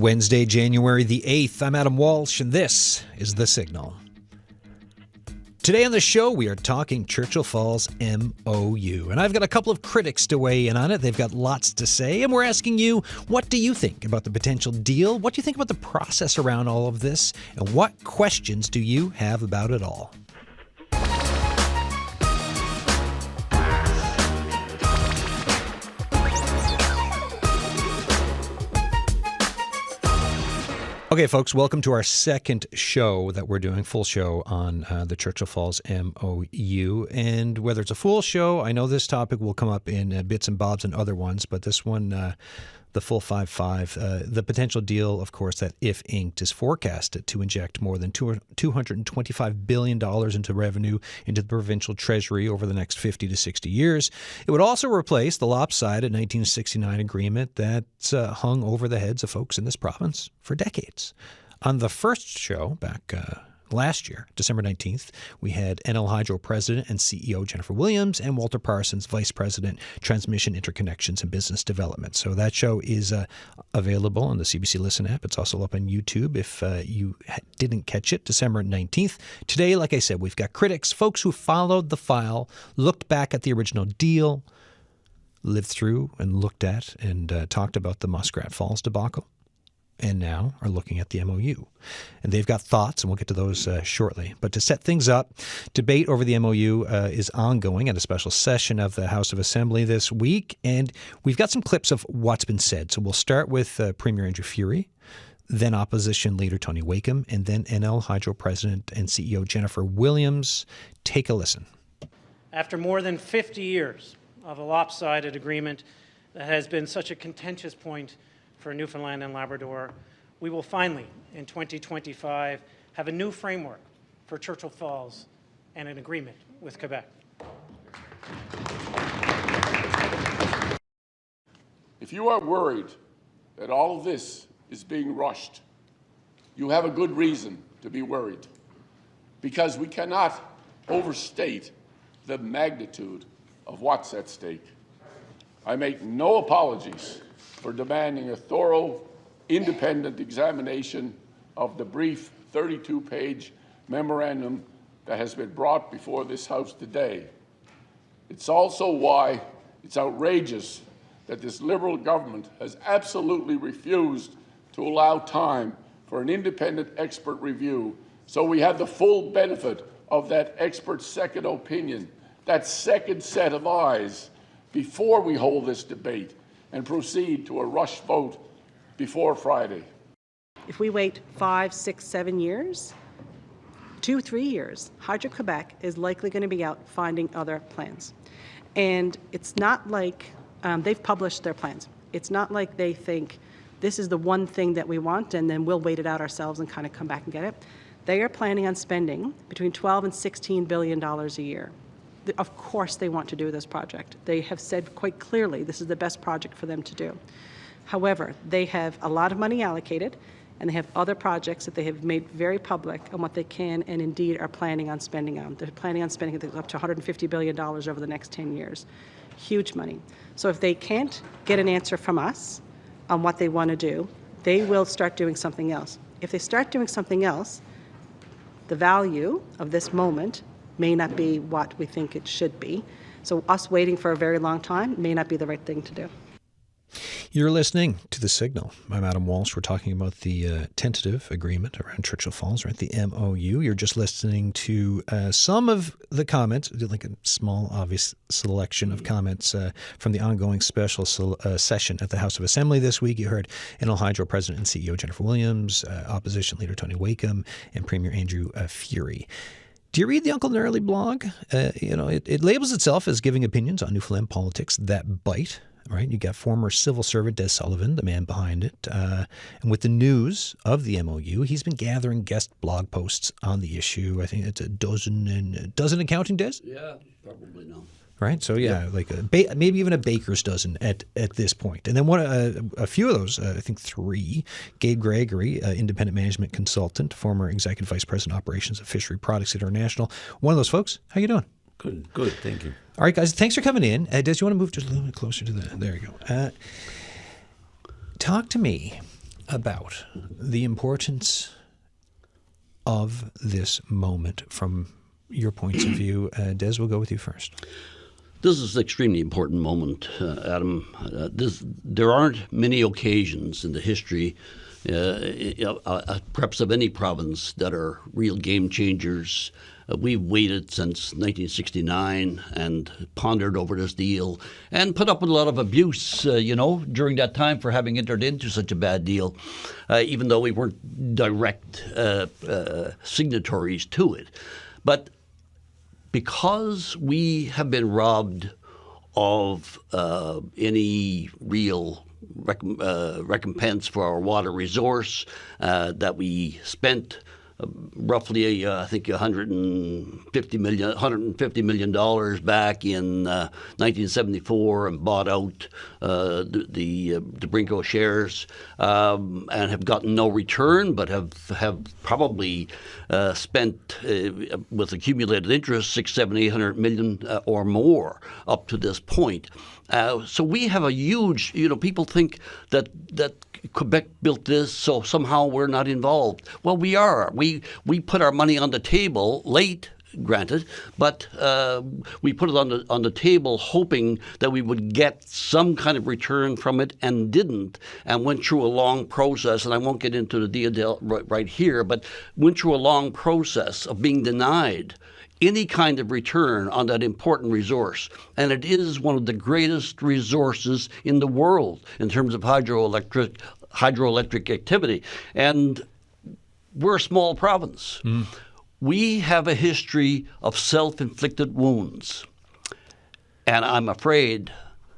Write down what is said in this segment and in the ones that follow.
It's Wednesday, January the 8th. I'm Adam Walsh, and this is The Signal. Today on the show, we are talking Churchill Falls MOU, and I've got a couple of critics to weigh in on it. They've got lots to say, and we're asking you, what do you think about the potential deal? What do you think about the process around all of this? And what questions do you have about it all? Okay, folks, welcome to our second show that we're doing, full show on the Churchill Falls MOU. And whether it's a full show, I know this topic will come up in bits and bobs and other ones, but this one, the full 5-5, the potential deal, of course, that if inked is forecasted to inject more than $225 billion into revenue into the provincial treasury over the next 50 to 60 years. It would also replace the lopsided 1969 agreement that hung over the heads of folks in this province for decades. On the first show back last year, December 19th, we had NL Hydro President and CEO Jennifer Williams and Walter Parsons, Vice President, Transmission Interconnections and Business Development. So that show is available on the CBC Listen app. It's also up on YouTube if you didn't catch it, December 19th. Today, like I said, we've got critics, folks who followed the file, looked back at the original deal, lived through and looked at and talked about the Muskrat Falls debacle, and now are looking at the MOU. And they've got thoughts, and we'll get to those shortly. But to set things up, debate over the MOU is ongoing at a special session of the House of Assembly this week, and we've got some clips of what's been said. So we'll start with Premier Andrew Furey, then Opposition Leader Tony Wakeham, and then NL Hydro President and CEO Jennifer Williams. Take a listen. After more than 50 years of a lopsided agreement that has been such a contentious point for Newfoundland and Labrador, we will finally, in 2025, have a new framework for Churchill Falls and an agreement with Quebec. If you are worried that all of this is being rushed, you have a good reason to be worried, because we cannot overstate the magnitude of what's at stake. I make no apologies for demanding a thorough, independent examination of the brief 32-page memorandum that has been brought before this House today. It's also why it's outrageous that this Liberal government has absolutely refused to allow time for an independent expert review, so we have the full benefit of that expert's second opinion, that second set of eyes, before we hold this debate and proceed to a rush vote before Friday. If we wait 5, 6, 7 years, 2, 3 years, Hydro-Quebec is likely going to be out finding other plans. And it's not like they've published their plans. It's not like they think this is the one thing that we want and then we'll wait it out ourselves and kind of come back and get it. They are planning on spending between $12 and $16 billion a year. Of course they want to do this project. They have said quite clearly this is the best project for them to do. However, they have a lot of money allocated, and they have other projects that they have made very public on what they can and indeed are planning on spending on. They're planning on spending up to $150 billion over the next 10 years. Huge money. So if they can't get an answer from us on what they want to do, they will start doing something else. If they start doing something else, the value of this moment may not be what we think it should be. So us waiting for a very long time may not be the right thing to do. You're listening to The Signal. I'm Adam Walsh. We're talking about the tentative agreement around Churchill Falls, right? The MOU. You're just listening to some of the comments, like a small, obvious selection of comments from the ongoing special session at the House of Assembly this week. You heard NL Hydro President and CEO Jennifer Williams, Opposition Leader Tony Wakeham, and Premier Andrew Furey. Do you read the Uncle Gnarly blog? It labels itself as giving opinions on Newfoundland politics that bite, right? You got former civil servant Des Sullivan, the man behind it. And with the news of the MOU, he's been gathering guest blog posts on the issue. I think it's a dozen and counting, Des? Yeah, probably no. Right? So, yeah, like maybe even a baker's dozen at this point. And then a few of those, I think 3, Gabe Gregory, independent management consultant, former executive vice president operations of Fishery Products International. One of those folks. How you doing? Good, thank you. All right, guys, thanks for coming in. Des, you want to move just a little bit closer to there you go. Talk to me about the importance of this moment from your points of view. Des, we'll go with you first. This is an extremely important moment, Adam. There aren't many occasions in the history, perhaps of any province, that are real game changers. We've waited since 1969 and pondered over this deal and put up with a lot of abuse, during that time for having entered into such a bad deal, even though we weren't direct signatories to it. But because we have been robbed of any real recompense for our water resource, that we spent roughly, I think, $150 million back in 1974 and bought out the Brinko shares, and have gotten no return, but have probably spent with accumulated interest $600, $700, $800 million or more up to this point. So we have a huge, people think that Quebec built this, so somehow we're not involved. Well, we are. We put our money on the table late, granted, but we put it on the table hoping that we would get some kind of return from it, and didn't, and went through a long process. And I won't get into the deal right here, but went through a long process of being denied any kind of return on that important resource. And it is one of the greatest resources in the world in terms of hydroelectric activity. And we're a small province. We have a history of self-inflicted wounds. And I'm afraid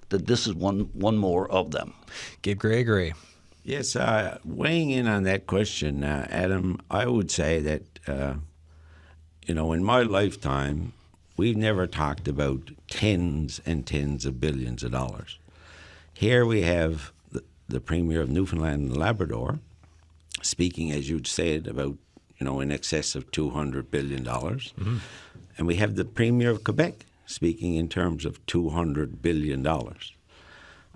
that this is one more of them. Gabe Gregory. Yes, weighing in on that question, Adam, I would say that in my lifetime, we've never talked about tens and tens of billions of dollars. Here we have the Premier of Newfoundland and Labrador speaking, as you'd said, about, in excess of $200 billion. Mm-hmm. And we have the Premier of Quebec speaking in terms of $200 billion. I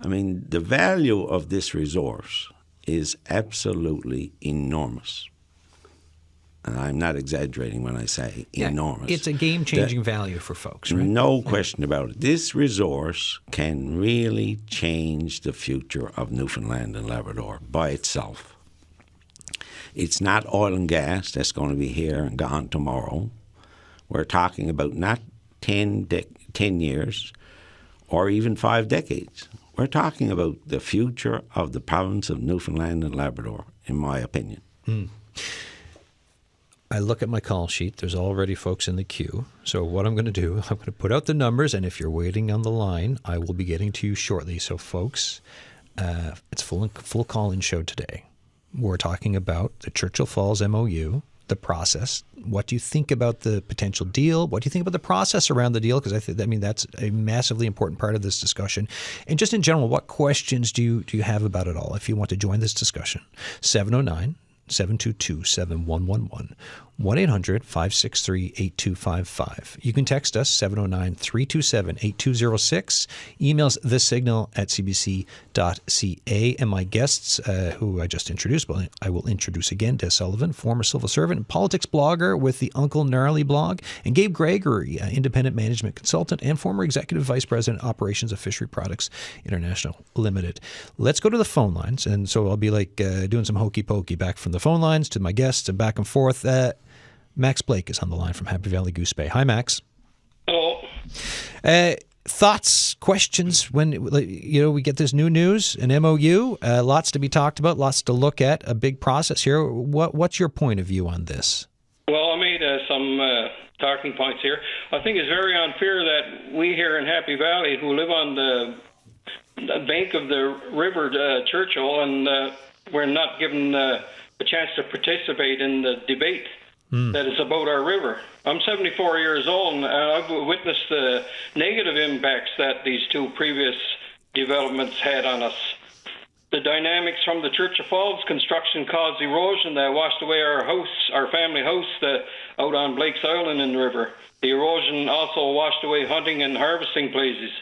mean, the value of this resource is absolutely enormous. And I'm not exaggerating when I say enormous. It's a game-changing value for folks, right? No question about it. This resource can really change the future of Newfoundland and Labrador by itself. It's not oil and gas that's going to be here and gone tomorrow. We're talking about not 10 years or even 5 decades. We're talking about the future of the province of Newfoundland and Labrador, in my opinion. I look at my call sheet. There's already folks in the queue. So what I'm going to do, I'm going to put out the numbers, and if you're waiting on the line, I will be getting to you shortly. So folks, it's full call-in show today. We're talking about the Churchill Falls MOU, the process. What do you think about the potential deal? What do you think about the process around the deal? Because that's a massively important part of this discussion. And just in general, what questions do you have about it all? If you want to join this discussion, 709-722-7111, 1-800-563-8255. You can text us, 709-327-8206. Emails thesignal@cbc.ca. And my guests, who I just introduced, but I will introduce again, Des Sullivan, former civil servant and politics blogger with the Uncle Gnarly blog, and Gabe Gregory, independent management consultant and former executive vice president, operations of Fishery Products International Limited. Let's go to the phone lines. And so I'll be like doing some hokey pokey back from the phone lines to my guests and back and forth. Max Blake is on the line from Happy Valley Goose Bay. Hi, Max. Hello. Thoughts, questions when we get this new news, an MOU, lots to be talked about, lots to look at, a big process here. What's your point of view on this? Well, I made some talking points here. I think it's very unfair that we here in Happy Valley, who live on the bank of the river Churchill, and we're not given a chance to participate in the debate that is about our river. I'm 74 years old, and I've witnessed the negative impacts that these two previous developments had on us. The dynamics from the Churchill Falls construction caused erosion that washed away our family house out on Blake's Island in the river. The erosion also washed away hunting and harvesting places.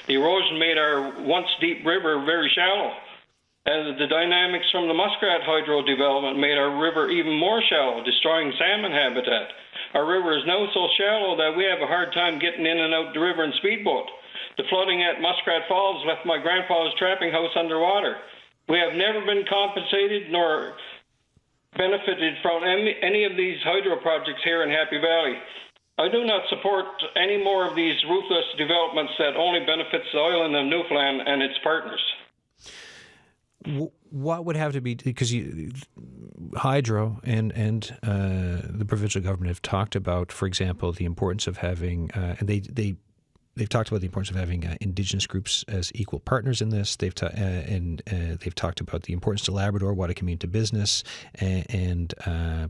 The erosion made our once deep river very shallow. as the dynamics from the muskrat hydro development made our river even more shallow, destroying salmon habitat. Our river is now so shallow that we have a hard time getting in and out the river in speedboat. The flooding at Muskrat Falls left my grandpa's trapping house underwater. We have never been compensated nor benefited from any of these hydro projects here in Happy Valley. I do not support any more of these ruthless developments that only benefits the island of Newfoundland and its partners. What would have to be, because hydro and the provincial government have talked about, for example, the importance of having, and they've talked about the importance of having Indigenous groups as equal partners in this. They've they've talked about the importance to Labrador, what it can mean to business and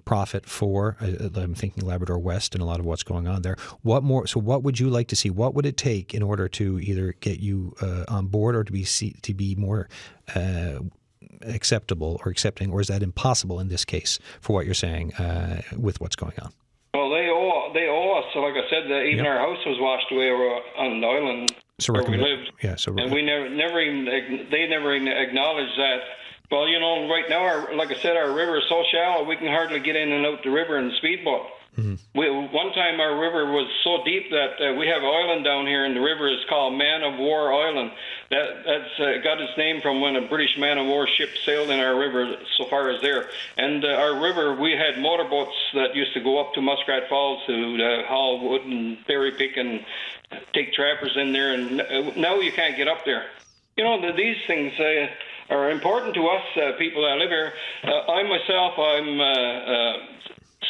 profit for. I'm thinking Labrador West and a lot of what's going on there. What more? So, what would you like to see? What would it take in order to either get you on board or to be more acceptable or accepting, or is that impossible in this case for what you're saying with what's going on? Well, they owe us. So, like I said, even our house was washed away on the island where we lived. Yeah, so and we never even acknowledged that. Well, right now, like I said, our river is so shallow we can hardly get in and out the river in the speedboat. Mm-hmm. One time our river was so deep that we have an island down here, and the river is called Man of War Island. That's got its name from when a British man of war ship sailed in our river so far as there. And our river, we had motorboats that used to go up to Muskrat Falls to haul wood and berry pick and take trappers in there. And now you can't get up there. These things are important to us people that live here. I myself, I'm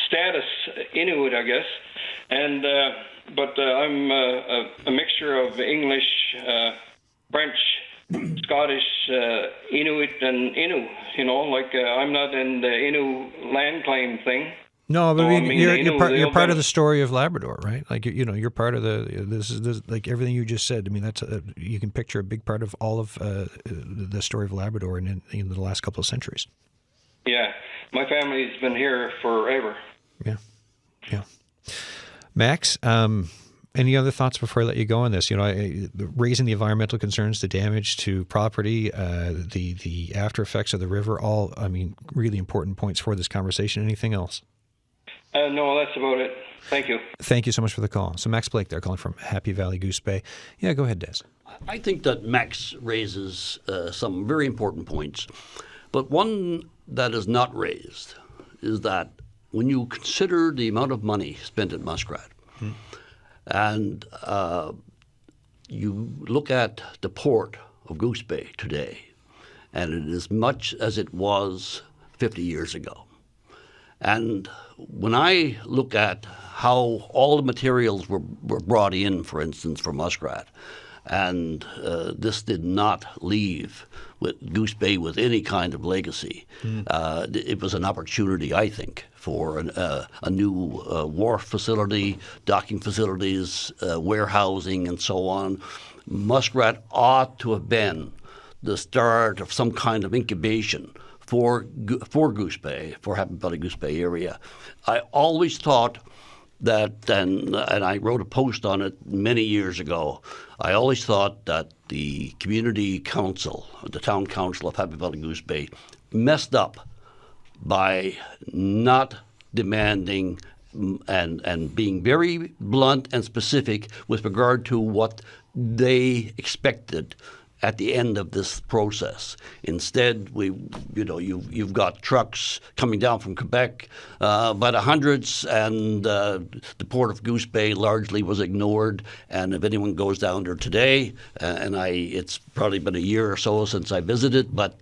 status Inuit, I guess, and but I'm a mixture of English, French, Scottish, Inuit, and Innu. I'm not in the Innu land claim thing. No, but you're part of the story of Labrador, right? Like you're part of this like everything you just said. I mean, that's you can picture a big part of all of the story of Labrador in the last couple of centuries. Yeah, my family's been here forever. Yeah. Max, any other thoughts before I let you go on this? Raising the environmental concerns, the damage to property, the after effects of the river, all, really important points for this conversation. Anything else? No, that's about it. Thank you. Thank you so much for the call. So Max Blake there, calling from Happy Valley Goose Bay. Yeah, go ahead, Des. I think that Max raises some very important points. But one that is not raised is that when you consider the amount of money spent at Muskrat, and you look at the port of Goose Bay today, and it is much as it was 50 years ago. And when I look at how all the materials were brought in, for instance, for Muskrat, and this did not leave with Goose Bay with any kind of legacy. It was an opportunity, I think, for a new wharf facility, docking facilities, warehousing, and so on. Muskrat ought to have been the start of some kind of incubation for Goose Bay, for Happy Valley Goose Bay area. I always thought that, and I wrote a post on it many years ago, I always thought that the community council, the town council of Happy Valley Goose Bay, messed up by not demanding and being very blunt and specific with regard to what they expected at the end of this process. Instead, you've got trucks coming down from Quebec by the hundreds, and the port of Goose Bay largely was ignored. And if anyone goes down there today, it's probably been a year or so since I visited, but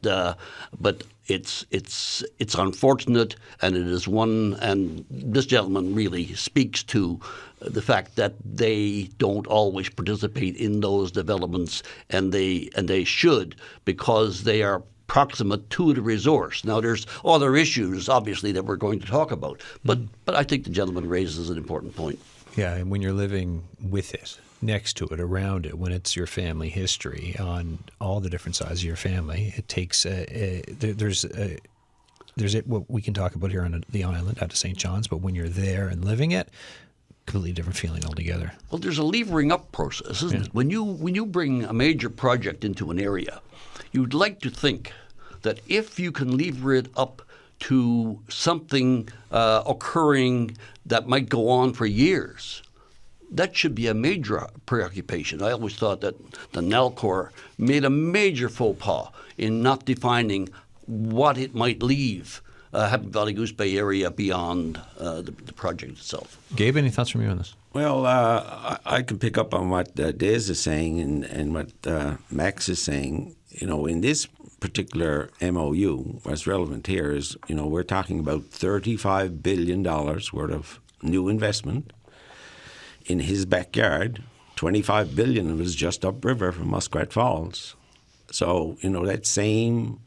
it's unfortunate, and it is one. And this gentleman really speaks to the fact that they don't always participate in those developments, and they should, because they are proximate to the resource. Now, there's other issues, obviously, that we're going to talk about, but I think the gentleman raises an important point. Yeah, and when you're living with it, next to it, around it, when it's your family history on all the different sides of your family, it takes there's what we can talk about here on the island out of St. John's, but when you're there and living it, completely different feeling altogether. Well, there's a levering up process, isn't it? When you bring a major project into an area, you'd like to think that if you can lever it up to something occurring that might go on for years, that should be a major preoccupation. I always thought that the NALCOR made a major faux pas in not defining what it might leave Happy Valley Goose Bay area beyond the project itself. Gabe, any thoughts from you on this? Well, I can pick up on what Des is saying and what Max is saying. In this particular MOU, what's relevant here is, we're talking about $35 billion worth of new investment. In his backyard, $25 billion was just upriver from Muskrat Falls. So, that same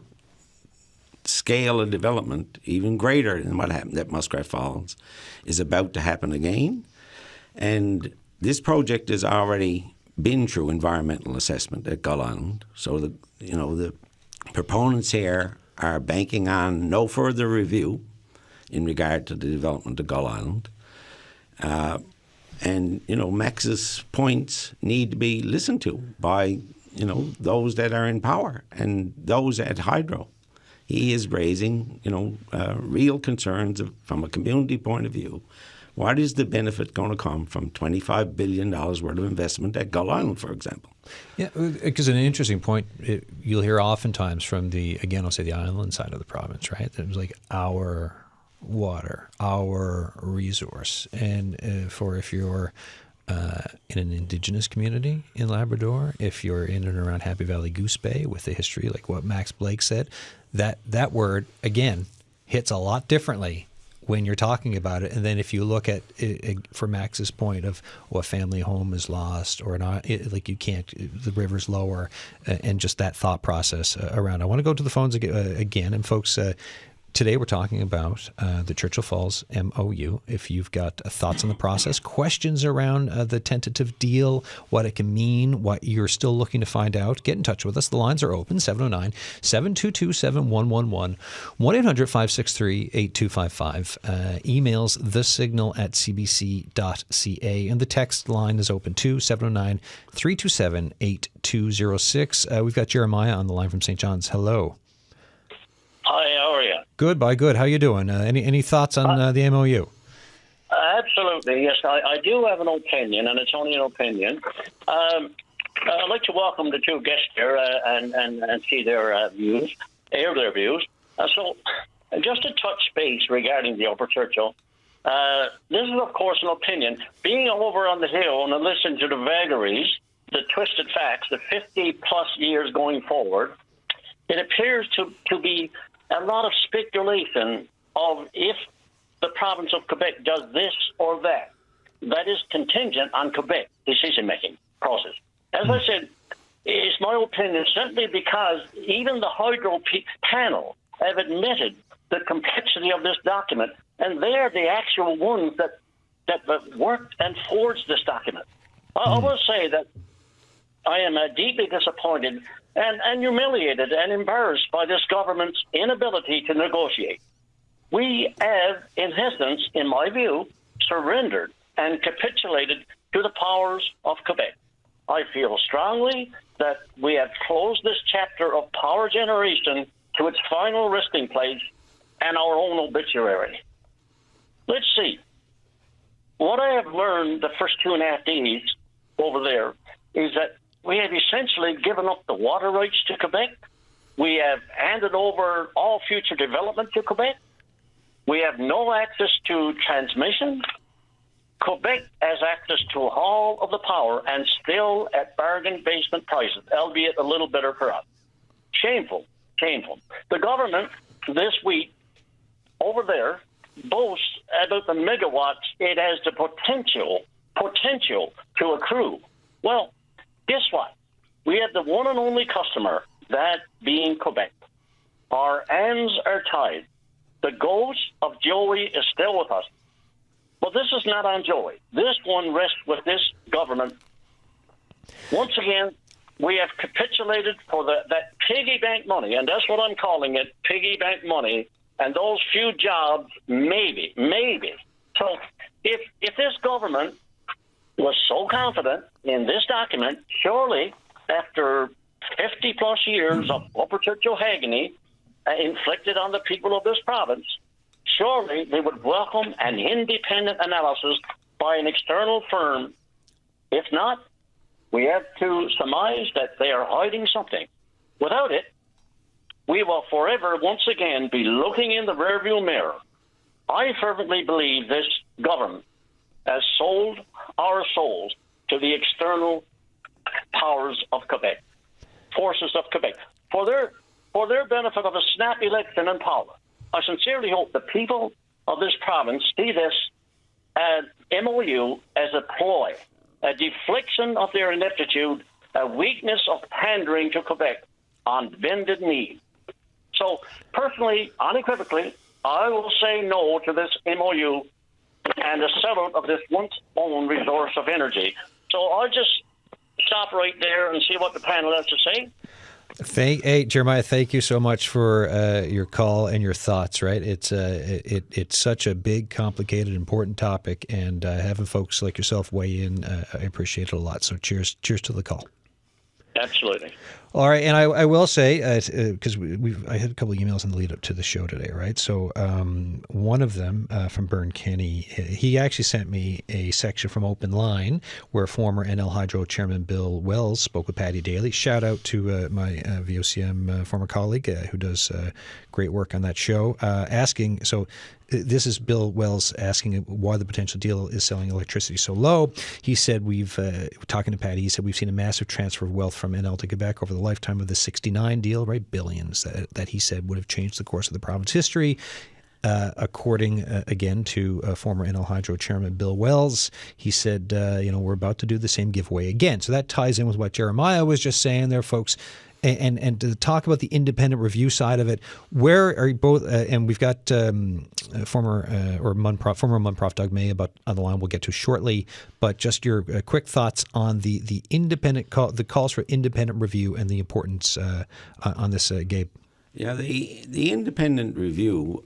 scale of development, even greater than what happened at Muskrat Falls, is about to happen again. And this project has already been through environmental assessment at Gull Island. So, the proponents here are banking on no further review in regard to the development of Gull Island. And, Max's points need to be listened to by, those that are in power and those at Hydro. He is raising, real concerns from a community point of view. What is the benefit going to come from $25 billion worth of investment at Gull Island, for example? Yeah, because an interesting point, you'll hear oftentimes from the island side of the province, right? That it was like our water, our resource. And if you're in an Indigenous community in Labrador, if you're in and around Happy Valley Goose Bay with the history, like what Max Blake said, that word, again, hits a lot differently when you're talking about it. And then if you look at it, for Max's point of a family home is lost or not, you can't, the river's lower, and just that thought process around. I want to go to the phones again. And folks, today we're talking about the Churchill Falls MOU. If you've got thoughts on the process, questions around the tentative deal, what it can mean, what you're still looking to find out, get in touch with us. The lines are open, 709-722-7111, 1-800-563-8255. Emails thesignal@cbc.ca. And the text line is open too, 709-327-8206. We've got Jeremiah on the line from St. John's. Hello. Hi, how are you? Good, good. How you doing? Any thoughts on the MOU? Absolutely, yes. I do have an opinion, and it's only an opinion. I'd like to welcome the two guests here and see their views, air their views. So, just to touch base regarding the Upper Churchill, this is, of course, an opinion. Being over on the hill and listening to the vagaries, the twisted facts, the 50-plus years going forward, it appears to be a lot of speculation of if the province of Quebec does this or that. That is contingent on Quebec decision-making process. As I said, it's my opinion simply because even the Hydro panel have admitted the complexity of this document, and they're the actual ones that worked and forged this document. I will say that I am deeply disappointed and humiliated and embarrassed by this government's inability to negotiate. We have, in essence, in my view, surrendered and capitulated to the powers of Quebec. I feel strongly that we have closed this chapter of power generation to its final resting place and our own obituary. Let's see. What I have learned the first 2.5 days over there is that we have essentially given up the water rights to Quebec. We have handed over all future development to Quebec. We have no access to transmission. Quebec has access to all of the power and still at bargain basement prices, albeit a little better for us. Shameful, shameful. The government this week over there boasts about the megawatts it has the potential to accrue. Well, guess what? We have the one and only customer, that being Quebec. Our hands are tied. The ghost of Joey is still with us. But this is not on Joey. This one rests with this government. Once again, we have capitulated for that piggy bank money, and that's what I'm calling it, piggy bank money, and those few jobs, maybe. So if this government was so confident in this document, surely after 50-plus years of Upper Churchill agony, inflicted on the people of this province, surely they would welcome an independent analysis by an external firm. If not, we have to surmise that they are hiding something. Without it, we will forever once again be looking in the rearview mirror. I fervently believe this government has sold our souls to the external powers of Quebec, forces of Quebec, for their benefit of a snap election in power. I sincerely hope the people of this province see this MOU as a ploy, a deflection of their ineptitude, a weakness of pandering to Quebec on bended knee. So, personally, unequivocally, I will say no to this MOU and the sellout of this once-owned resource of energy. So I'll just stop right there and see what the panel has to say. Hey, Jeremiah, thank you so much for your call and your thoughts. Right, it's such a big, complicated, important topic, and having folks like yourself weigh in, I appreciate it a lot. So, cheers to the call. Absolutely. All right, and I will say, because I had a couple of emails in the lead up to the show today, right? So one of them from Bern Kenny, he actually sent me a section from Open Line where former NL Hydro Chairman Bill Wells spoke with Patty Daly. Shout out to my VOCM former colleague who does great work on that show, asking, so this is Bill Wells asking why the potential deal is selling electricity so low. He said talking to Patty, he said we've seen a massive transfer of wealth from NL to Quebec over the lifetime of the 69 deal, right? Billions that he said would have changed the course of the province history. According, again, to former NL Hydro Chairman Bill Wells, he said, we're about to do the same giveaway again. So that ties in with what Jeremiah was just saying there, folks. And to talk about the independent review side of it, where are you both? And we've got former Munprof Doug May on the line. We'll get to shortly. But just your quick thoughts on the independent the calls for independent review and the importance on this, Gabe. Yeah, the independent review.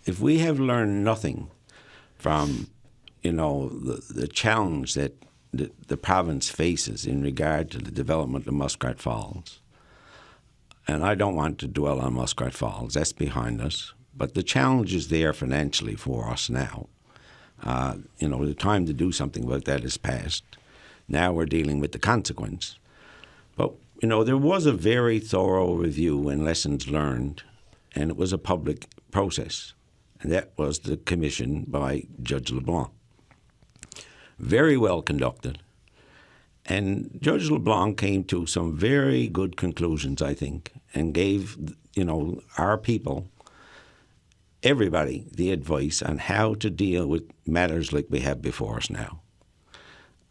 If we have learned nothing from, the challenge that the province faces in regard to the development of Muskrat Falls. And I don't want to dwell on Muskrat Falls. That's behind us. But the challenge is there financially for us now. The time to do something about that is past. Now we're dealing with the consequence. But, there was a very thorough review and lessons learned, and it was a public process. And that was the commission by Judge LeBlanc. Very well conducted. And Judge LeBlanc came to some very good conclusions, I think, and gave, our people, everybody, the advice on how to deal with matters like we have before us now.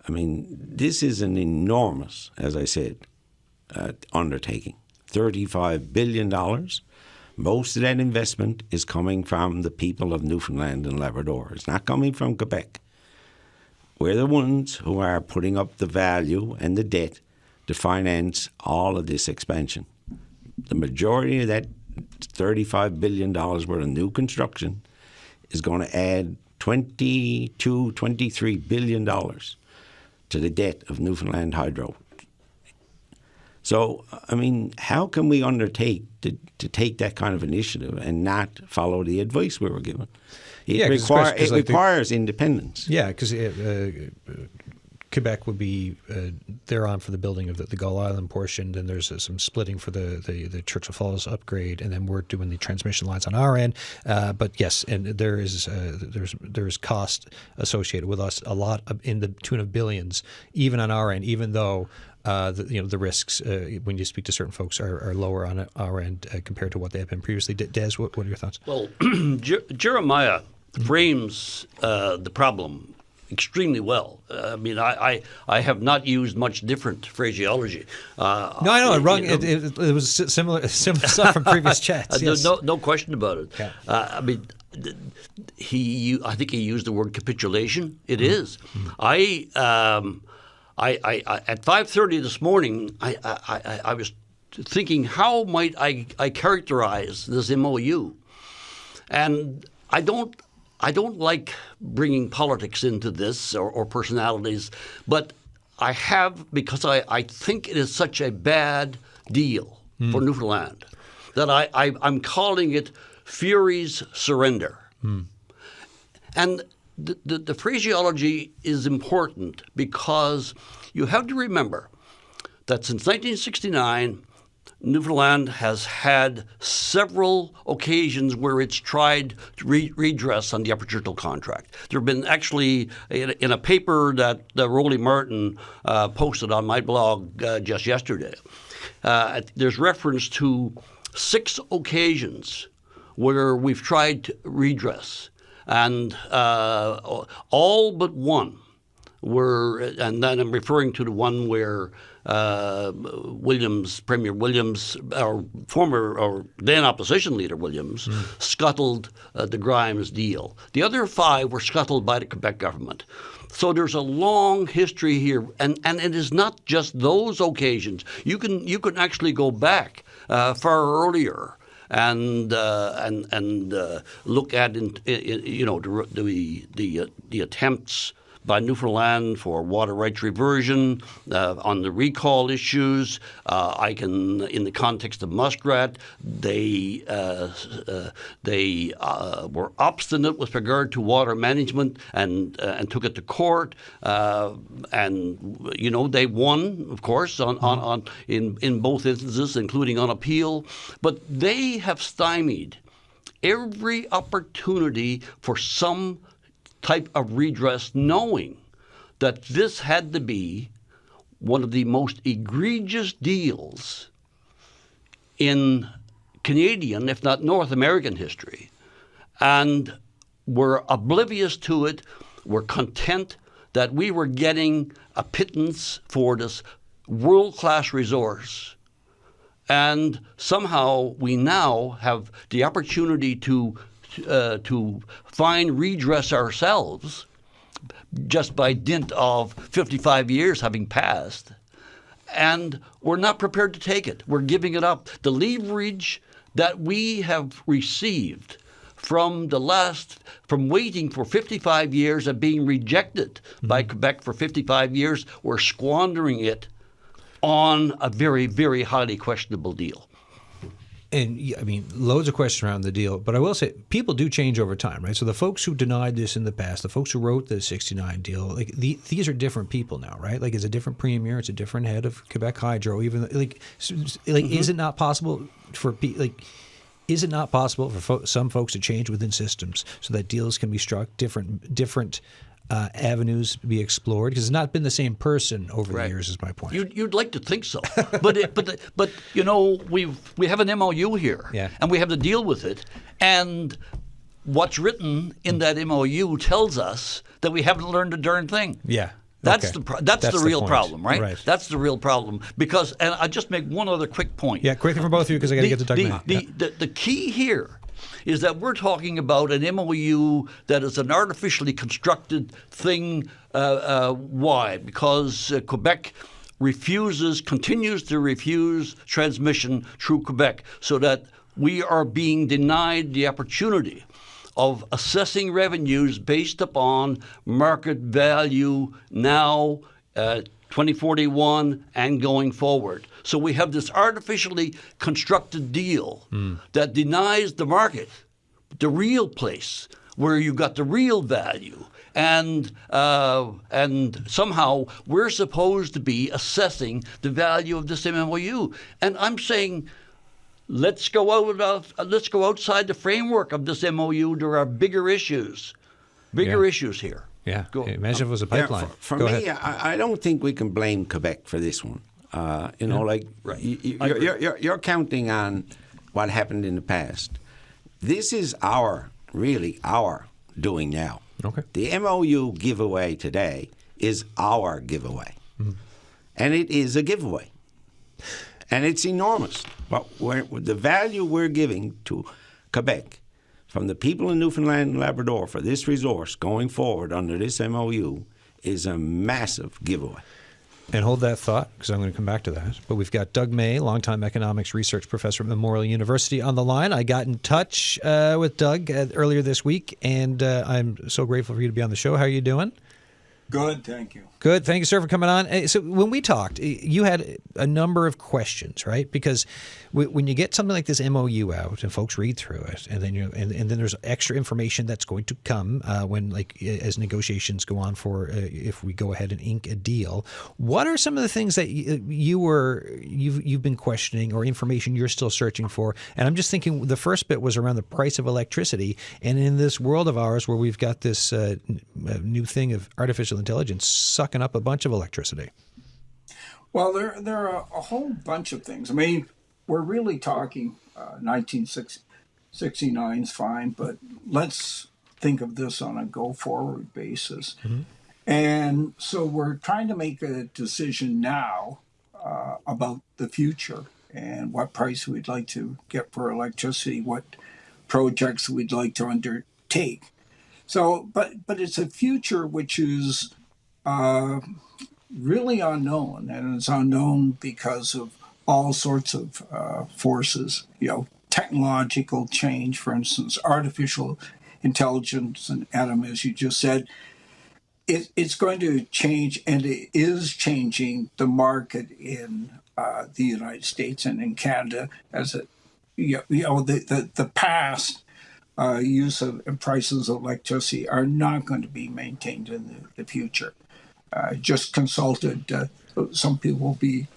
I mean, this is an enormous, as I said, undertaking. $35 billion. Most of that investment is coming from the people of Newfoundland and Labrador. It's not coming from Quebec. We're the ones who are putting up the value and the debt to finance all of this expansion. The majority of that $35 billion worth of new construction is going to add $22, $23 billion to the debt of Newfoundland Hydro. So, I mean, how can we undertake to take that kind of initiative and not follow the advice we were given? It requires independence. Yeah, because Quebec would be they're on for the building of the Gull Island portion. Then there's some splitting for the Churchill Falls upgrade, and then we're doing the transmission lines on our end. But yes, and there's cost associated with us, a lot in the tune of billions, even on our end. Even though the risks when you speak to certain folks are lower on our end compared to what they have been previously. Des, what are your thoughts? Well, Jeremiah frames the problem extremely well. I mean, I have not used much different phraseology. No, I know. Wrong. It was similar stuff from previous chats. Yes. No question about it. Yeah. I mean, I think he used the word capitulation. It is. I at 5:30 this morning, I was thinking, how might I characterize this MOU? And I don't like bringing politics into this or personalities, but I have because I think it is such a bad deal for Newfoundland. that I'm calling it Fury's surrender. And the phraseology is important because you have to remember that since 1969, Newfoundland has had several occasions where it's tried to redress on the Upper Churchill contract. There have been actually, in a paper that Rolly Martin posted on my blog just yesterday, there's reference to 6 occasions where we've tried to redress. And all but one were, and then I'm referring to the one where Premier Williams, or former or then opposition leader Williams, scuttled the Grimes deal. The other 5 were scuttled by the Quebec government. So there's a long history here, and it is not just those occasions. You can actually go back far earlier and look at the attempts by Newfoundland for water rights reversion, on the recall issues. I can, in the context of muskrat, they were obstinate with regard to water management and took it to court. And they won, of course, in both instances, including on appeal. But they have stymied every opportunity for some type of redress, knowing that this had to be one of the most egregious deals in Canadian, if not North American history. And were oblivious to it, were content that we were getting a pittance for this world-class resource. And somehow we now have the opportunity to find redress ourselves just by dint of 55 years having passed. And we're not prepared to take it. We're giving it up. The leverage that we have received from waiting for 55 years and being rejected by Quebec for 55 years, we're squandering it on a very, very highly questionable deal. And I mean, loads of questions around the deal, but I will say people do change over time, right? So the folks who denied this in the past, the folks who wrote the '69 deal, like these are different people now, right? Like it's a different premier, it's a different head of Quebec Hydro. Even is it not possible for some folks to change within systems so that deals can be struck, different avenues be explored? Because it's not been the same person over the years, is my point. You'd like to think so, but we have an MOU here, and we have to deal with it. And what's written in that MOU tells us that we haven't learned a darn thing. Yeah. That's the real problem, right? That's the real problem. Because, and I just make one other quick point. Yeah, quickly for both of you because I got to get to Doug May. The key here is that we're talking about an MOU that is an artificially constructed thing. Why? Because Quebec continues to refuse transmission through Quebec, so that we are being denied the opportunity of assessing revenues based upon market value now, 2041 and going forward. So we have this artificially constructed deal that denies the market the real place where you got the real value. And somehow we're supposed to be assessing the value of this MOU. And I'm saying, let's go outside the framework of this MOU. There are bigger issues here. Yeah. Imagine if it was a pipeline. For me, I don't think we can blame Quebec for this one. You're counting on what happened in the past. This is really our doing now. Okay. The MOU giveaway today is our giveaway. And it is a giveaway. And it's enormous. But the value we're giving to Quebec from the people in Newfoundland and Labrador for this resource going forward under this MOU is a massive giveaway. And hold that thought, because I'm going to come back to that. But we've got Doug May, longtime economics research professor at Memorial University, on the line. I got in touch with Doug earlier this week, and I'm so grateful for you to be on the show. How are you doing? Good, thank you. Good. Thank you, sir, for coming on. So when we talked, you had a number of questions, right? Because when you get something like this MOU out and folks read through it, and then and then there's extra information that's going to come when, like, as negotiations go on for if we go ahead and ink a deal. What are some of the things that you've been questioning, or information you're still searching for? And I'm just thinking the first bit was around the price of electricity, and in this world of ours where we've got this new thing of artificial intelligence sucking up a bunch of electricity. Well, there are a whole bunch of things. I mean, we're really talking 1969 is fine, but let's think of this on a go-forward basis. Mm-hmm. And so we're trying to make a decision now about the future and what price we'd like to get for electricity, what projects we'd like to undertake. So, but it's a future which is really unknown, and it's unknown because of all sorts of forces, technological change, for instance, artificial intelligence, and Adam, as you just said, it's going to change, and it is changing the market in the United States and in Canada as the past use of and prices of electricity are not going to be maintained in the future. Just consulted, some people will be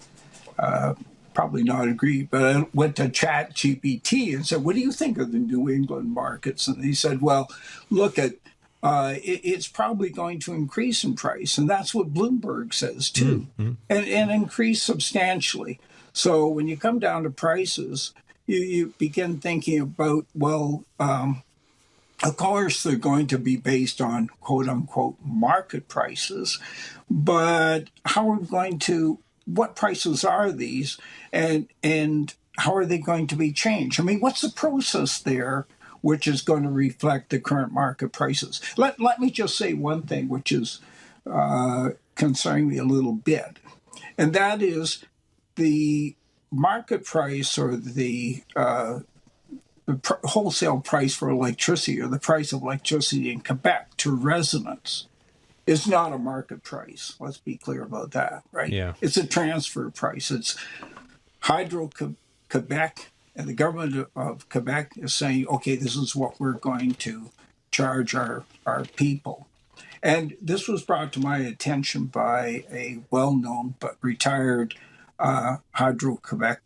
probably not agree, but I went to ChatGPT and said, what do you think of the New England markets? And he said, well, look at, it's probably going to increase in price. And that's what Bloomberg says too, and increase substantially. So when you come down to prices, you begin thinking about, well, of course, they're going to be based on quote unquote market prices, but how are we going to, what prices are these, and how are they going to be changed? I mean, what's the process there which is going to reflect the current market prices? Let me just say one thing which is concerning me a little bit, and that is the market price, or the wholesale price for electricity, or the price of electricity in Quebec to residents, is not a market price. Let's be clear about that, right? Yeah. It's a transfer price. It's Hydro-Quebec, and the government of Quebec is saying, okay, this is what we're going to charge our people. And this was brought to my attention by a well-known but retired Hydro-Quebec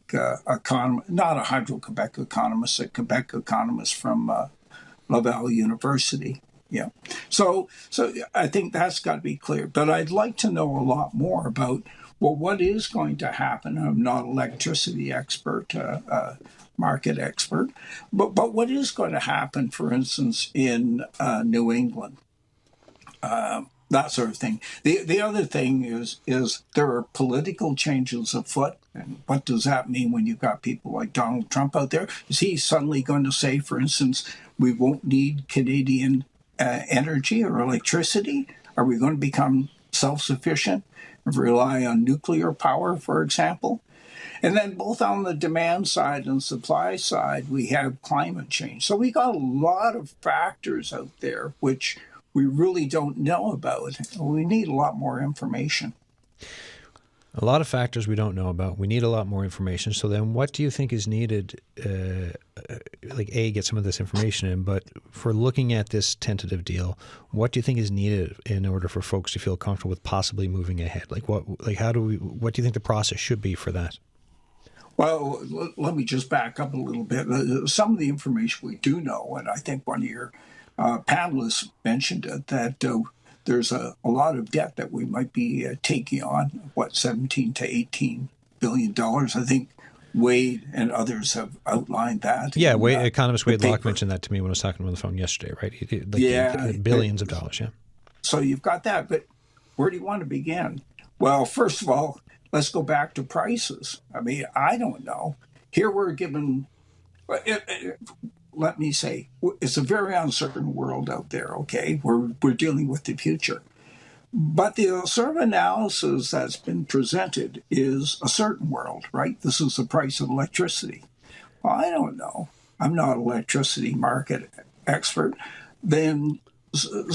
economist, not a Hydro-Quebec economist, a Quebec economist from Laval University. Yeah. So I think that's got to be clear. But I'd like to know a lot more about, well, what is going to happen? I'm not an electricity expert, market expert, but what is going to happen, for instance, in New England? That sort of thing. The other thing is there are political changes afoot. And what does that mean when you've got people like Donald Trump out there? Is he suddenly going to say, for instance, we won't need Canadian energy or electricity? Are we going to become self-sufficient and rely on nuclear power, for example? And then both on the demand side and supply side, we have climate change. So we got a lot of factors out there which we really don't know about. We need a lot more information. A lot of factors we don't know about. We need a lot more information. So then what do you think is needed, get some of this information in, but for looking at this tentative deal, what do you think is needed in order for folks to feel comfortable with possibly moving ahead? What do you think the process should be for that? Well, let me just back up a little bit. Some of the information we do know, and I think one of your panelists mentioned it, that there's a lot of debt that we might be taking on, $17 to $18 billion. I think Wade and others have outlined that. Yeah, economist Wade Locke mentioned that to me when I was talking on the phone yesterday, right? Billions of dollars, yeah. So you've got that, but where do you want to begin? Well, first of all, let's go back to prices. I mean, I don't know. Here we're given, let me say, it's a very uncertain world out there, okay? We're dealing with the future. But the sort of analysis that's been presented is a certain world, right? This is the price of electricity. Well, I don't know. I'm not an electricity market expert. Then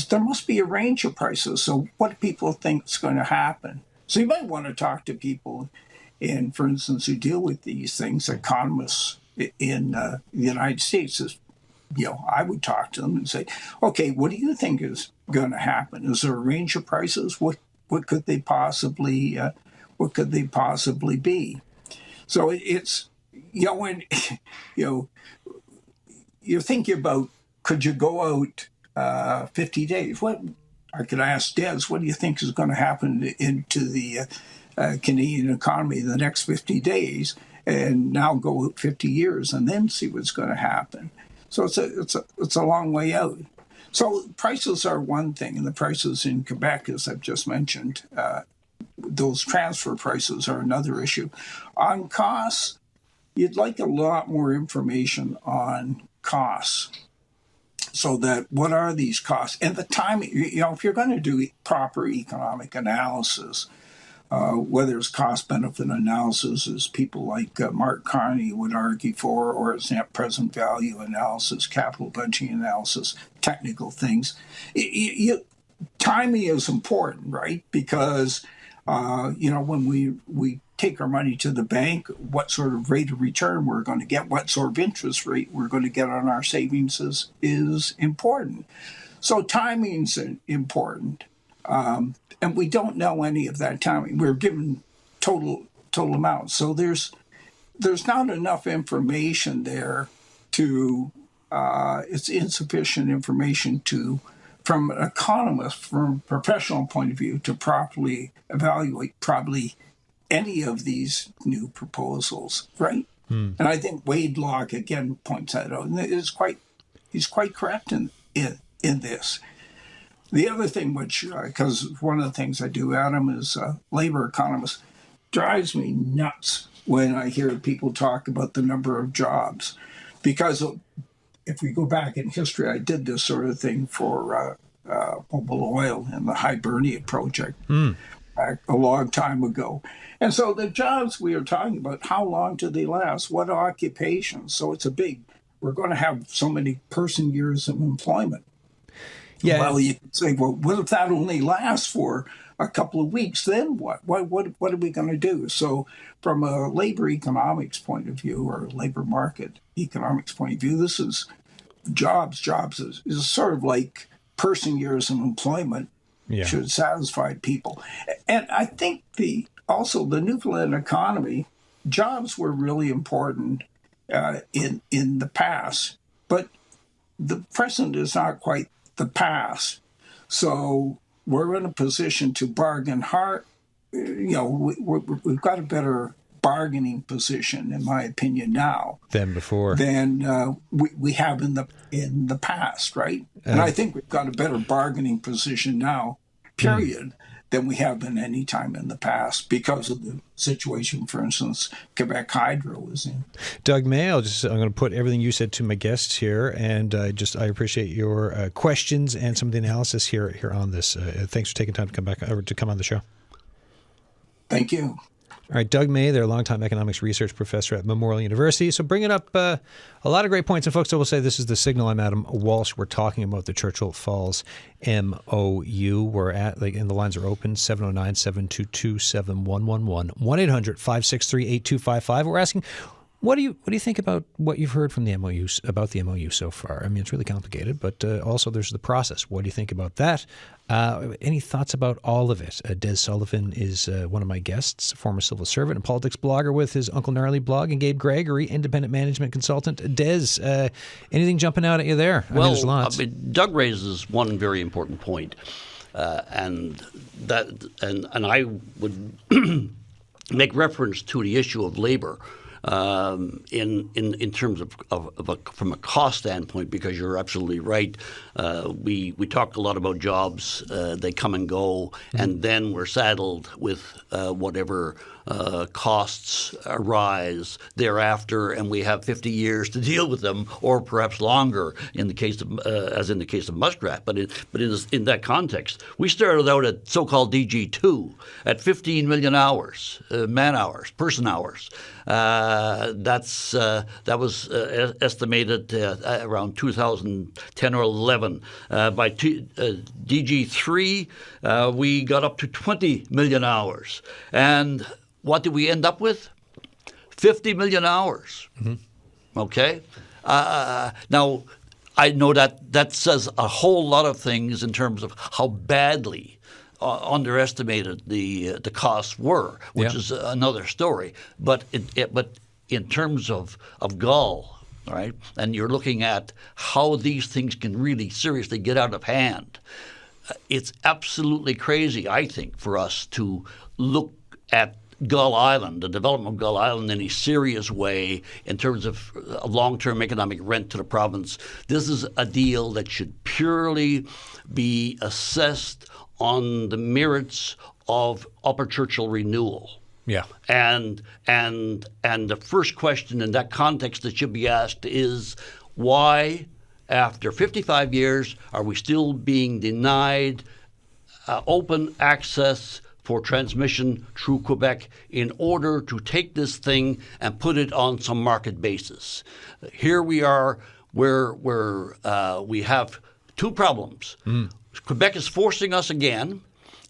there must be a range of prices. So what do people think is going to happen? So you might want to talk to people for instance, who deal with these things, economists in the United States. I would talk to them and say, okay, what do you think is going to happen? Is there a range of prices? What could they possibly be? So it's when you're thinking about, could you go out 50 days? What I could ask Des, what do you think is going to happen into the Canadian economy in the next 50 days, and now go out 50 years and then see what's going to happen? So it's a long way out. So prices are one thing, and the prices in Quebec, as I've just mentioned, those transfer prices are another issue. On costs, you'd like a lot more information on costs. So that what are these costs? And the timing, if you're going to do proper economic analysis, whether it's cost-benefit analysis, as people like Mark Carney would argue for, or it's net present value analysis, capital budgeting analysis, technical things, timing is important, right? Because, when we take our money to the bank, what sort of rate of return we're going to get, what sort of interest rate we're going to get on our savings is important. So timing's important. And we don't know any of that timing. We're given total amounts. So there's not enough information there it's insufficient information from an economist, from a professional point of view, to properly evaluate probably any of these new proposals, right? And I think Wade Locke again points that out, and he's quite correct in this. The other thing, which because one of the things I do, Adam, is labor economist, drives me nuts when I hear people talk about the number of jobs, because if we go back in history, I did this sort of thing for Mobil Oil and the Hibernia project back a long time ago. And so the jobs we are talking about, how long do they last? What occupations? So we're going to have so many person years of employment. Yeah. Well, you could say, well, what if that only lasts for a couple of weeks? Then what? What are we going to do? So from a labor economics point of view, or labor market economics point of view, this is jobs. Jobs is sort of like person years of employment should satisfy people. And I think also the Newfoundland economy, jobs were really important in the past, but the present is not quite the past. So we're in a position to bargain hard. We've got a better bargaining position, in my opinion, now than before, than we have in the past, right? And I think we've got a better bargaining position now, period, than we have been any time in the past, because of the situation, for instance, Quebec Hydro is in. Doug May, I'm going to put everything you said to my guests here, and I appreciate your questions and some of the analysis here on this. Thanks for taking time to come on the show. Thank you. All right, Doug May, they're a longtime economics research professor at Memorial University. So bringing up a lot of great points. And folks, I will say this is the signal. I'm Adam Walsh. We're talking about the Churchill Falls MOU. We're and the lines are open, 709-722-7111, 1-800-563-8255. We're asking, what do you think about what you've heard from the MOU, about the MOU so far? I mean, it's really complicated, but also there's the process. What do you think about that? Any thoughts about all of it? Des Sullivan is one of my guests, former civil servant and politics blogger with his Uncle Gnarly blog, and Gabe Gregory, independent management consultant. Des, anything jumping out at you there? Well, there's lots. Doug raises one very important point, and I would make reference to the issue of labor. In terms of from a cost standpoint, because you're absolutely right. We talk a lot about jobs. They come and go, and then we're saddled with whatever costs arise thereafter, and we have 50 years to deal with them, or perhaps longer in the case of as in the case of Muskrat. But in that context, we started out at so-called DG2 at 15 million hours, man hours, person hours. That was estimated around 2010 or 11. By DG3, we got up to 20 million hours. And what did we end up with? 50 million hours. Okay? Now, I know that says a whole lot of things in terms of how badly underestimated the costs were, which is another story. But in terms of gall, right, and you're looking at how these things can really seriously get out of hand, it's absolutely crazy, I think, for us to look at Gull Island, the development of Gull Island, in a serious way in terms of long-term economic rent to the province. This is a deal that should purely be assessed on the merits of Upper Churchill renewal. Yeah. And the first question in that context that should be asked is, why, after 55 years, are we still being denied open access for transmission through Quebec in order to take this thing and put it on some market basis? Here we are where we have two problems. Quebec is forcing us again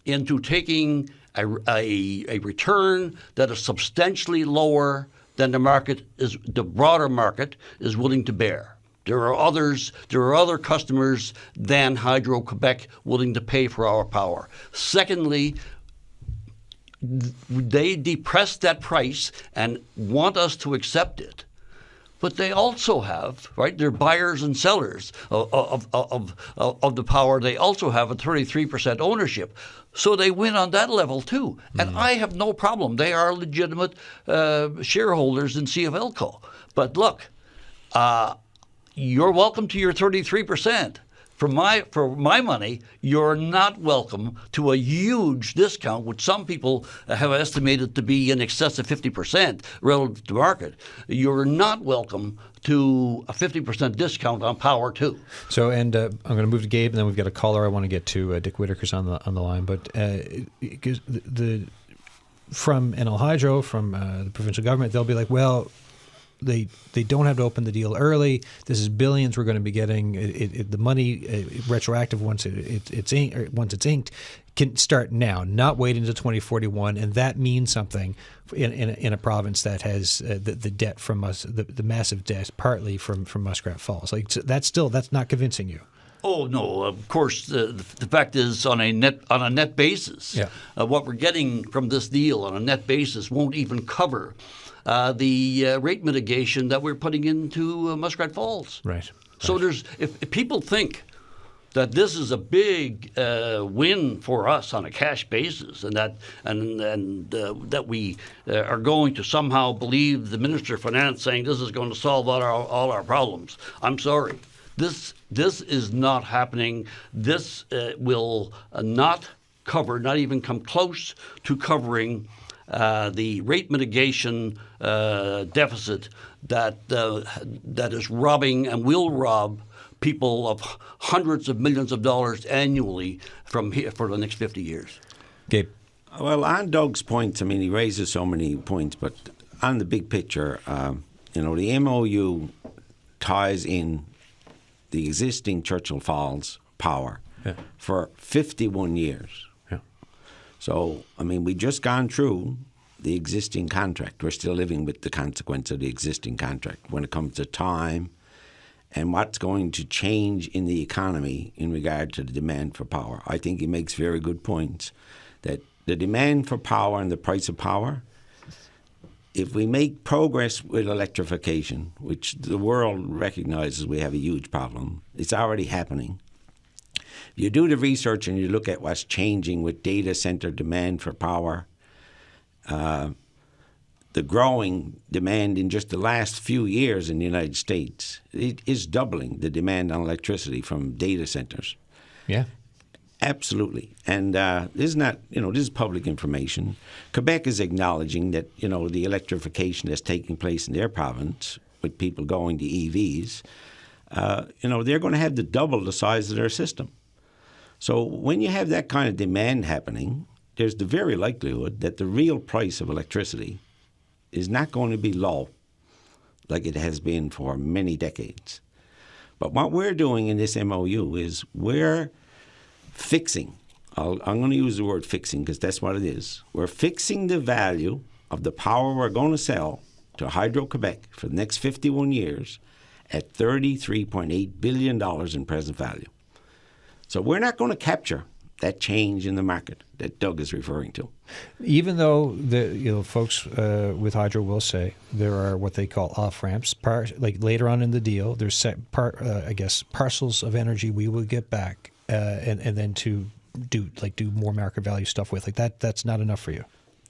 into taking a return that is substantially lower than the broader market is willing to bear. There are other customers than Hydro-Quebec willing to pay for our power. Secondly, they depress that price and want us to accept it. But they also have, right, they're buyers and sellers of the power. They also have a 33% ownership. So they win on that level too. And I have no problem. They are legitimate shareholders in CFLCO. But look, you're welcome to your 33%. For my money, you're not welcome to a huge discount, which some people have estimated to be in excess of 50% relative to market. You're not welcome to a 50% discount on power too. So, and I'm going to move to Gabe, and then we've got a caller I want to get to. Dick Whitaker's on the line, but from NL Hydro, from the provincial government, they'll be like, well, They don't have to open the deal early. This is billions we're going to be getting. The money retroactive once it's inked can start now, not wait until 2041, and that means something in a province that has the debt from us, the massive debt, partly from Muskrat Falls. Like that's not convincing you. Oh no! Of course, the fact is on a net basis, what we're getting from this deal on a net basis won't even cover the rate mitigation that we're putting into Muskrat Falls. Right. So if people think that this is a big win for us on a cash basis, and that we are going to somehow believe the Minister of Finance saying this is going to solve all our problems, I'm sorry. This is not happening. This will not cover, not even come close to covering the rate mitigation deficit that is robbing and will rob people of hundreds of millions of dollars annually from here for the next 50 years. Gabe. Well, on Doug's points, I mean, he raises so many points, but on the big picture, the MOU ties in the existing Churchill Falls power for 51 years. Yeah. So, I mean, we just gone through the existing contract. We're still living with the consequence of the existing contract when it comes to time and what's going to change in the economy in regard to the demand for power. I think he makes very good points that the demand for power and the price of power, if we make progress with electrification, which the world recognizes we have a huge problem, it's already happening. If you do the research and you look at what's changing with data center demand for power, the growing demand in just the last few years in the United States, it is doubling the demand on electricity from data centers. Yeah. Absolutely. And this is not, this is public information. Quebec is acknowledging that, the electrification that's taking place in their province with people going to EVs, they're going to have to double the size of their system. So when you have that kind of demand happening, there's the very likelihood that the real price of electricity is not going to be low. like it has been for many decades. But what we're doing in this MOU is we're fixing, I'm going to use the word fixing because that's what it is. We're fixing the value of the power we're going to sell to Hydro-Quebec for the next 51 years at $33.8 billion in present value. So we're not going to capture that change in the market that Doug is referring to. Even though the folks with Hydro will say there are what they call off ramps, like later on in the deal, there's parcels of energy we will get back, and then to do more market value stuff with like that. That's not enough for you.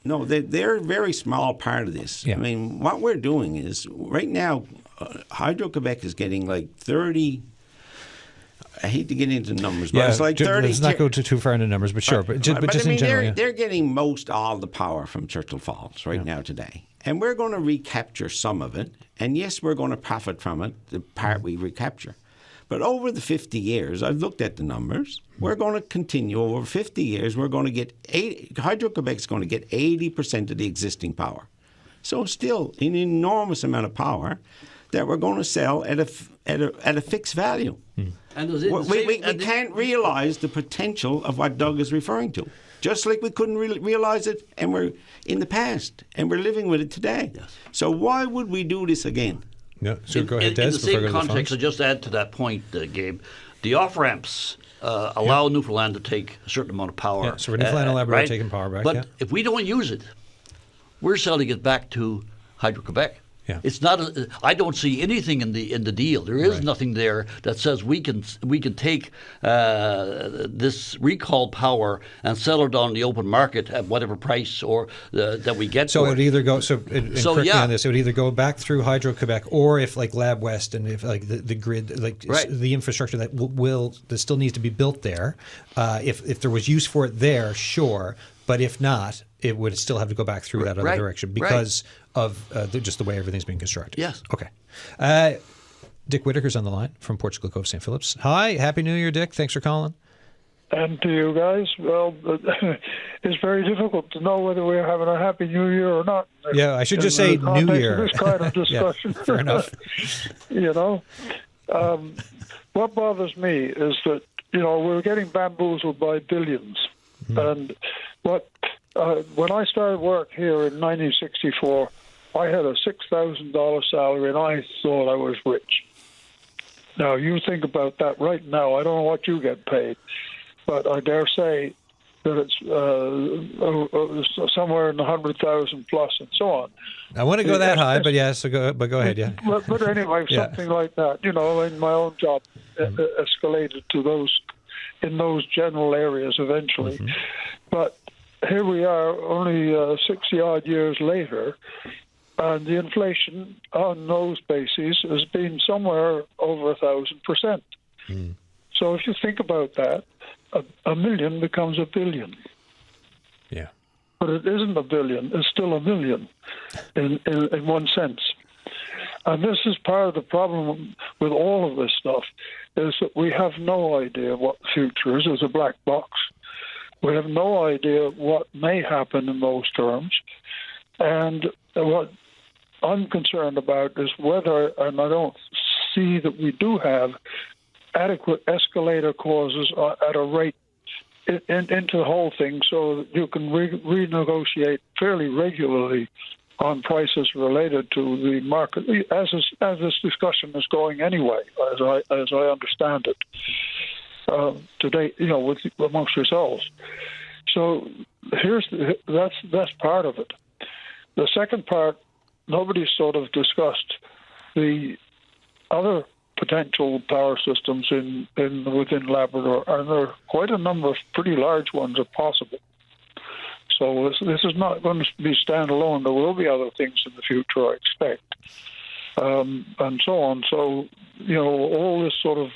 No, they're a very small part of this. Yeah. I mean, what we're doing is right now, Hydro-Quebec is getting like 30. I hate to get into numbers, but it's like 30. Let's not go too far into numbers, but sure. But just in general, they're getting most all the power from Churchill Falls now today. And we're going to recapture some of it. And yes, we're going to profit from it, the part we recapture. But over the 50 years, I've looked at the numbers, we're going to continue over 50 years, we're going to get Hydro-Quebec's going to get 80% of the existing power. So still an enormous amount of power that we're going to sell at a fixed value. And we can't realize the potential of what Doug is referring to. Just like we couldn't realize it and we're in the past and we're living with it today. Yes. So why would we do this again? No, so go ahead, Des. In the same context, I'll just add to that point, Gabe, the off-ramps allow Newfoundland to take a certain amount of power. Yeah, so we're Newfoundland and Labrador taking power back. But if we don't use it, we're selling it back to Hydro-Quebec. Yeah. It's not. I don't see anything in the deal. There is nothing there that says we can take this recall power and sell it on the open market at whatever price or that we get. So for it would either go. Correct me on this. It would either go back through Hydro-Quebec, or if like Lab West and if like the grid, the infrastructure that still needs to be built there. If there was use for it there, sure. But if not, it would still have to go back through that other direction because of just the way everything's being constructed. Yes. Okay. Dick Whitaker's on the line from Portugal Cove, St. Phillips. Hi. Happy New Year, Dick. Thanks for calling. And to you guys, well, it's very difficult to know whether we're having a Happy New Year or not. Yeah, I should just say New Year. This kind of discussion. Yeah, fair enough. What bothers me is that, we're getting bamboozled by billions. And when I started work here in 1964, I had a $6,000 salary, and I thought I was rich. Now, you think about that right now. I don't know what you get paid, but I dare say that it's somewhere in the 100,000 plus and so on. I want to go that high, but go ahead, yeah. But anyway, something like that, in my own job escalated to those in those general areas eventually. But here we are only 60-odd years later, and the inflation on those bases has been somewhere over 1,000%. So if you think about that, a million becomes a billion. Yeah. But it isn't a billion. It's still a million in one sense. And this is part of the problem with all of this stuff, is that we have no idea what the future is. It's a black box. We have no idea what may happen in those terms. And what I'm concerned about is whether, and I don't see that we do have, adequate escalator clauses at a rate into the whole thing so that you can renegotiate fairly regularly on prices related to the market, as this discussion is going anyway, as I understand it today, amongst yourselves. So that's part of it. The second part, nobody's sort of discussed the other potential power systems within Labrador, and there are quite a number of pretty large ones are possible. So this is not going to be standalone. There will be other things in the future, I expect, and so on. So, all this sort of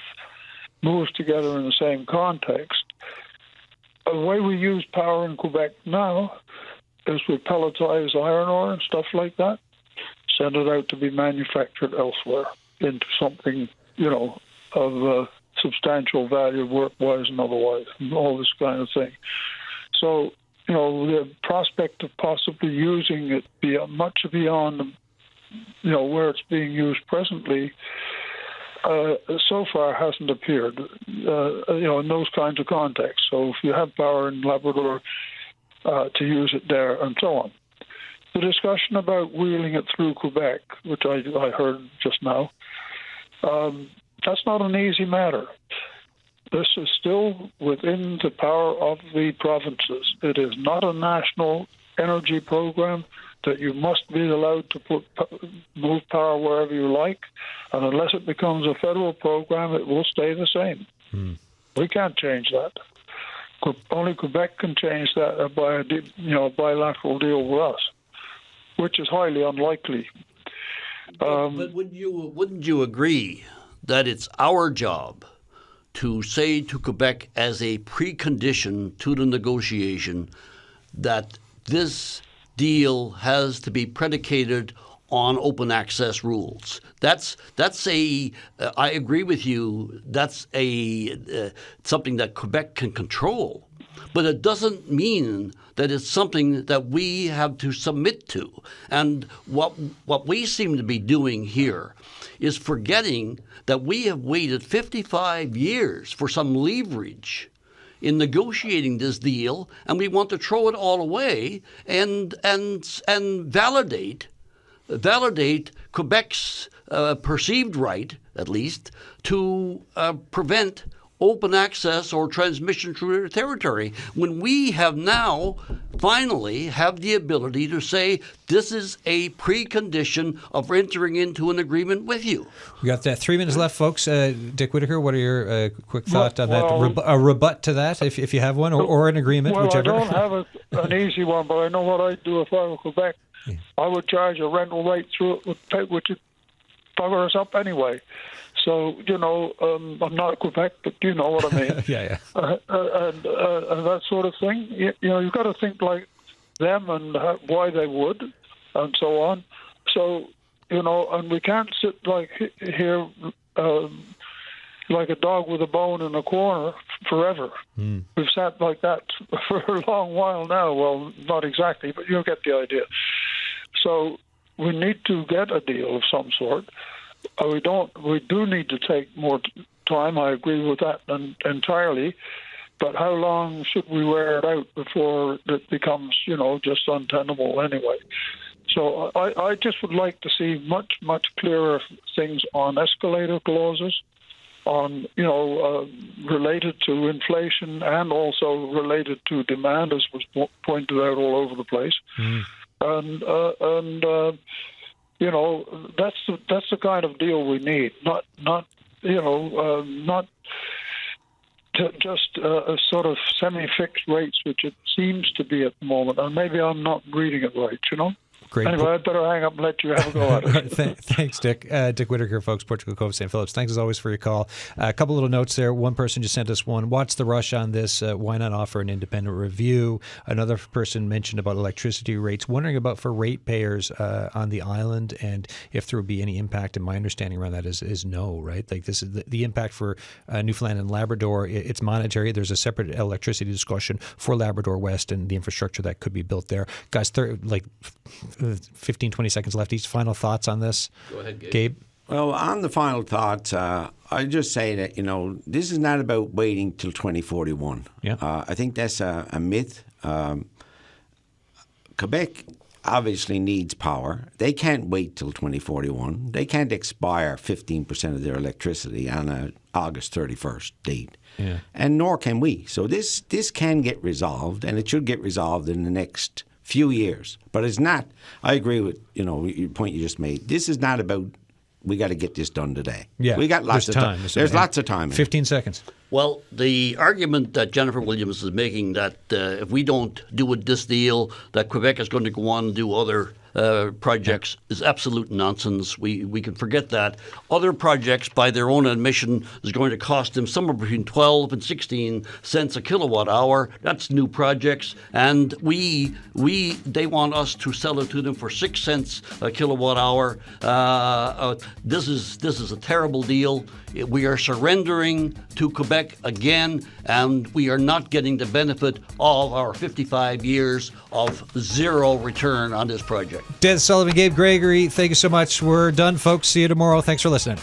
moves together in the same context. The way we use power in Quebec now is we pelletize iron ore and stuff like that, send it out to be manufactured elsewhere into something, of substantial value, work-wise and otherwise, and all this kind of thing. So, the prospect of possibly using it much beyond where it's being used presently, so far hasn't appeared, in those kinds of contexts. So if you have power in Labrador, to use it there and so on. The discussion about wheeling it through Quebec, which I heard just now, that's not an easy matter. This is still within the power of the provinces. It is not a national energy program that you must be allowed to move power wherever you like, and unless it becomes a federal program, it will stay the same. We can't change that. Only Quebec can change that by a bilateral deal with us, which is highly unlikely. But wouldn't you agree that it's our job to say to Quebec as a precondition to the negotiation that this deal has to be predicated on open access rules? That's I agree with you. That's something that Quebec can control, but it doesn't mean that it's something that we have to submit to. And what we seem to be doing here is forgetting that we have waited 55 years for some leverage in negotiating this deal, and we want to throw it all away and validate Quebec's perceived right, at least, to prevent open access or transmission through their territory, when we have now finally have the ability to say this is a precondition of entering into an agreement with you. We got 3 minutes left, folks. Dick Whitaker, what are your quick thoughts on that? A rebut to that, if you have one, or an agreement, whichever. I don't have an easy one, but I know what I'd do if I were Quebec. Yeah. I would charge a rental rate through it, which would cover us up anyway. So, I'm not Quebec, but you know what I mean. Yeah. And that sort of thing. You've got to think like them and why they would, and so on. So, and we can't sit like here like a dog with a bone in a corner forever. We've sat like that for a long while now. Well, not exactly, but you'll get the idea. So we need to get a deal of some sort. We do need to take more time. I agree with that entirely. But how long should we wear it out before it becomes, just untenable anyway? So I just would like to see much, much clearer things on escalator clauses, on, related to inflation and also related to demand, as was pointed out all over the place. And that's the kind of deal we need, not just a sort of semi-fixed rates, which it seems to be at the moment. And maybe I'm not reading it right, Great. Anyway, I'd better hang up and let you have a go at it. Thanks, Dick. Dick Whitaker, folks, Portugal Cove, St. Phillips. Thanks as always for your call. A couple little notes there. One person just sent us one. What's the rush on this? Why not offer an independent review? Another person mentioned about electricity rates, wondering about for ratepayers on the island and if there would be any impact. And my understanding around that is no, right? Like this is the impact for Newfoundland and Labrador. It's monetary. There's a separate electricity discussion for Labrador West and the infrastructure that could be built there. Guys, 15, 20 seconds left. Each final thoughts on this? Go ahead, Gabe. Well, on the final thoughts, I just say that, this is not about waiting till 2041. Yeah. I think that's a myth. Quebec obviously needs power. They can't wait till 2041. They can't expire 15% of their electricity on an August 31st date. Yeah. And nor can we. So this can get resolved, and it should get resolved in the next few years. But it's not, I agree with, your point you just made. This is not about, we got to get this done today. Yeah. We got lots of time. There's lots of time. 15 seconds. Well, the argument that Jennifer Williams is making that if we don't do this deal, that Quebec is going to go on and do other projects is absolute nonsense. We can forget that. Other projects, by their own admission, is going to cost them somewhere between 12 and 16 cents a kilowatt hour. That's new projects, and they want us to sell it to them for 6 cents a kilowatt hour. This is a terrible deal. We are surrendering to Quebec again, and we are not getting the benefit of our 55 years of zero return on this project. Des Sullivan, Gabe Gregory, thank you so much. We're done, folks. See you tomorrow. Thanks for listening.